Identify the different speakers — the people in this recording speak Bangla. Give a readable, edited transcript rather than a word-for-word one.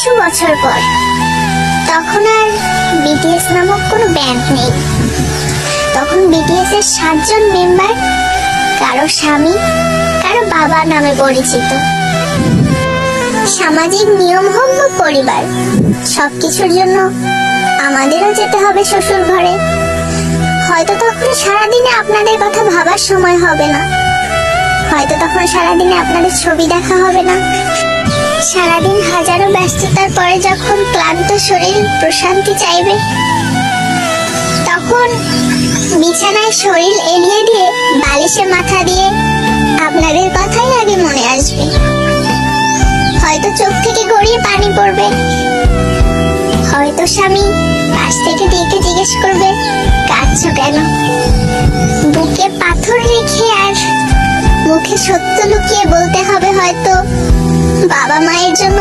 Speaker 1: কিছু বছর পর, তখন আর বিটিএস নামক কোনো ব্যান্ড নেই। তখন বিটিএস এর 7 জন মেম্বার কারো স্বামী, কারো বাবা নামে পরিচিত। সামাজিক নিয়ম হোক বা পরিবার, সবকিছুর জন্য আমাদেরও যেতে হবে শ্বশুর ঘরে। হয়তো তখন সারাদিনে আপনাদের কথা ভাবার সময় হবে না, হয়তো তখন সারাদিনে আপনাদের ছবি দেখা হবে না। সারাদিন হাজারো ব্যস্ততার পরে যখন ক্লান্ত শরীর প্রশান্তি চাইবে, তখন বিছানায় শরীর এলিয়ে দিয়ে বালিশে মাথা দিয়ে আপনাদের কথাই আগে মনে আসবে। হয়তো চোখ থেকে গড়িয়ে পানি পড়বে, হয়তো স্বামী পাশ থেকে ডেকে জিজ্ঞেস করবে কাঁদছো কেন। বুকে পাথর রেখে আর মুখে সত্য লুকিয়ে বলতে হবে হয়তো বাবা মায়ের জন্য